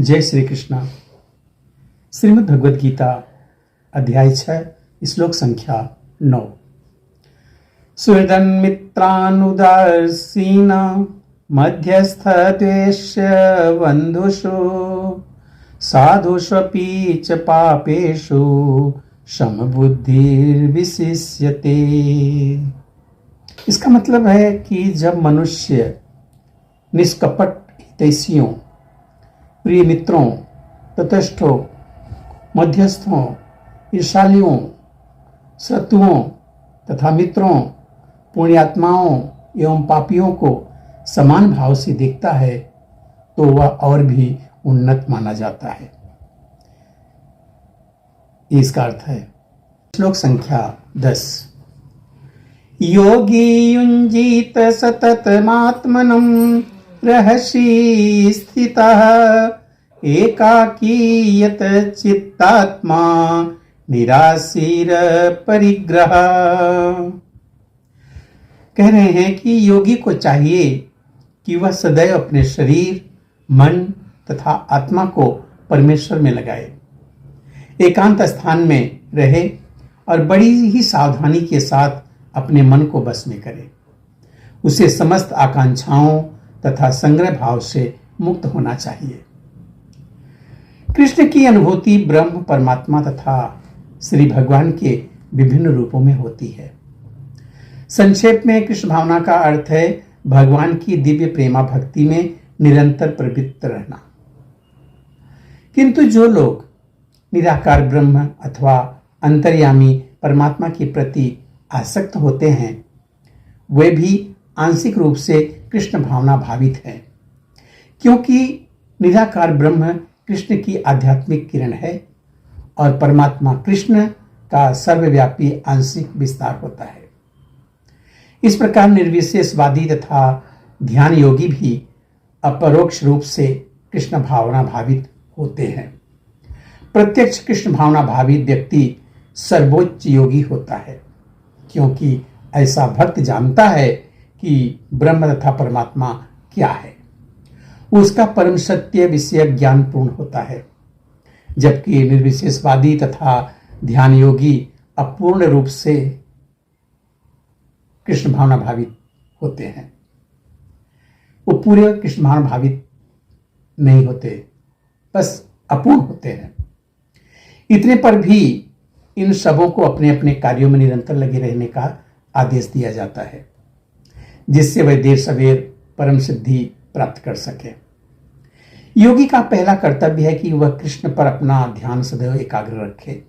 जय श्री कृष्णा। श्रीमद् भगवद गीता अध्याय 6 श्लोक संख्या 9। सुहृदन्मित्रानुदासीन मध्यस्थ द्वेष्य बन्धुषु साधुष्वपि च पापेषु समबुद्धिर्विशिष्यते। इसका मतलब है कि जब मनुष्य निष्कपट हितैषियों, प्रिय मित्रों, तटस्थों, मध्यस्थों, ईर्ष्यालुओं, शत्रुओं तथा मित्रों, पुण्यात्माओं एवं पापियों को समान भाव से देखता है तो वह और भी उन्नत माना जाता है। इसका अर्थ है श्लोक संख्या 10। योगी युञ्जीत सततमात्मनं रहसि स्थितः एकाकी यत चित्तात्मा निराशीर परिग्रह। कह रहे हैं कि योगी को चाहिए कि वह सदैव अपने शरीर, मन तथा आत्मा को परमेश्वर में लगाए, एकांत स्थान में रहे और बड़ी ही सावधानी के साथ अपने मन को बस में करे। उसे समस्त आकांक्षाओं तथा संग्रह भाव से मुक्त होना चाहिए। कृष्ण की अनुभूति ब्रह्म, परमात्मा तथा श्री भगवान के विभिन्न रूपों में होती है। संक्षेप में कृष्ण भावना का अर्थ है भगवान की दिव्य प्रेमा भक्ति में निरंतर प्रवृत्त रहना। किंतु जो लोग निराकार ब्रह्म अथवा अंतर्यामी परमात्मा के प्रति आसक्त होते हैं, वे भी आंशिक रूप से कृष्ण भावना भावित हैं, क्योंकि निराकार ब्रह्म कृष्ण की आध्यात्मिक किरण है और परमात्मा कृष्ण का सर्वव्यापी आंशिक विस्तार होता है। इस प्रकार निर्विशेषवादी तथा ध्यान योगी भी अपरोक्ष रूप से कृष्ण भावना भावित होते हैं। प्रत्यक्ष कृष्ण भावना भावित व्यक्ति सर्वोच्च योगी होता है, क्योंकि ऐसा भक्त जानता है कि ब्रह्म तथा परमात्मा क्या है। उसका परम सत्य विषय ज्ञान पूर्ण होता है, जबकि निर्विशेषवादी तथा ध्यान योगी अपूर्ण रूप से कृष्ण भावना भावित होते हैं। वो पूरे कृष्ण भावना भावित नहीं होते, बस अपूर्ण होते हैं। इतने पर भी इन सबों को अपने अपने कार्यों में निरंतर लगे रहने का आदेश दिया जाता है, जिससे वह देर सवेर परम सिद्धि प्राप्त कर सके। योगी का पहला कर्तव्य है कि वह कृष्ण पर अपना ध्यान सदैव एकाग्र रखे।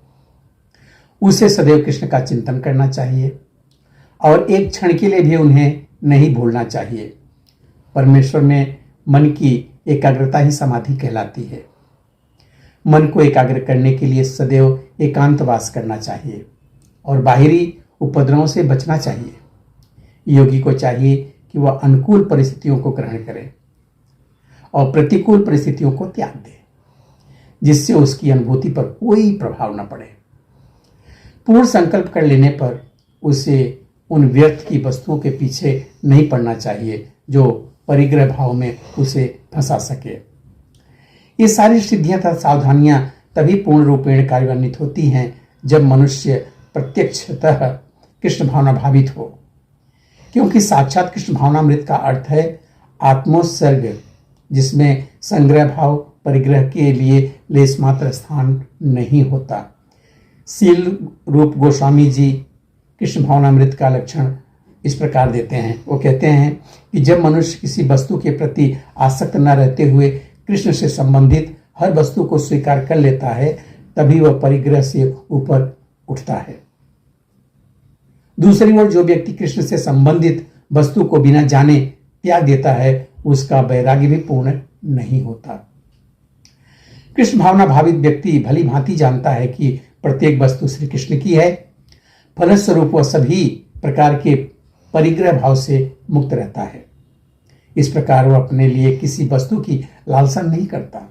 उसे सदैव कृष्ण का चिंतन करना चाहिए और एक क्षण के लिए भी उन्हें नहीं भूलना चाहिए। परमेश्वर में मन की एकाग्रता ही समाधि कहलाती है। मन को एकाग्र करने के लिए सदैव एकांतवास करना चाहिए और बाहरी उपद्रवों से बचना चाहिए। योगी को चाहिए कि वह अनुकूल परिस्थितियों को ग्रहण करे और प्रतिकूल परिस्थितियों को त्याग दे, जिससे उसकी अनुभूति पर कोई प्रभाव न पड़े। पूर्ण संकल्प कर लेने पर उसे उन व्यर्थ की वस्तुओं के पीछे नहीं पड़ना चाहिए जो परिग्रह भाव में उसे फंसा सके। ये सारी सिद्धियां तथा सावधानियां तभी पूर्ण रूपेण कार्यान्वित होती हैं जब मनुष्य प्रत्यक्षतः कृष्ण भावना भावित हो, क्योंकि साक्षात कृष्ण भावनामृत का अर्थ है आत्मोत्सर्ग, जिसमें संग्रह भाव परिग्रह के लिए लेस मात्र स्थान नहीं होता। शील रूप गोस्वामी जी कृष्ण भावनामृत का लक्षण इस प्रकार देते हैं। वो कहते हैं कि जब मनुष्य किसी वस्तु के प्रति आसक्त न रहते हुए कृष्ण से संबंधित हर वस्तु को स्वीकार कर लेता है, तभी वह परिग्रह से ऊपर उठता है। दूसरी ओर जो व्यक्ति कृष्ण से संबंधित वस्तु को बिना जाने त्याग देता है, उसका वैराग्य भी पूर्ण नहीं होता। कृष्ण भावना भावित व्यक्ति भली भांति जानता है कि प्रत्येक वस्तु श्री कृष्ण की है। फलस्वरूप वह सभी प्रकार के परिग्रह भाव से मुक्त रहता है। इस प्रकार वह अपने लिए किसी वस्तु की लालसा नहीं करता।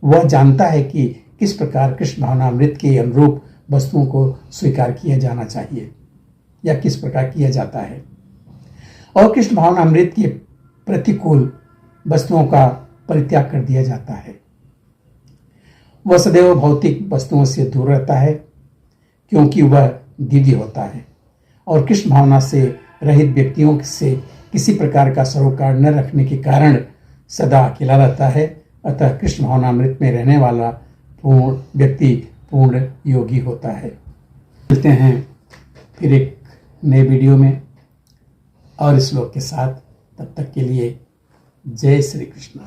वह जानता है कि किस प्रकार कृष्ण भावनामृत के अनुरूप वस्तुओं को स्वीकार किया जाना चाहिए या किस प्रकार किया जाता है, और कृष्ण भावनामृत के प्रतिकूल वस्तुओं का परित्याग कर दिया जाता है। वह सदैव भौतिक वस्तुओं से दूर रहता है क्योंकि वह दिव्य होता है और कृष्ण भावना से रहित व्यक्तियों से किसी प्रकार का सरोकार न रखने के कारण सदा अकेला रहता है। अतः कृष्ण भावनामृत में रहने वाला पूर्ण व्यक्ति पूर्ण योगी होता है। मिलते हैं फिर एक नए वीडियो में और श्लोक के साथ। तब तक के लिए जय श्री कृष्ण।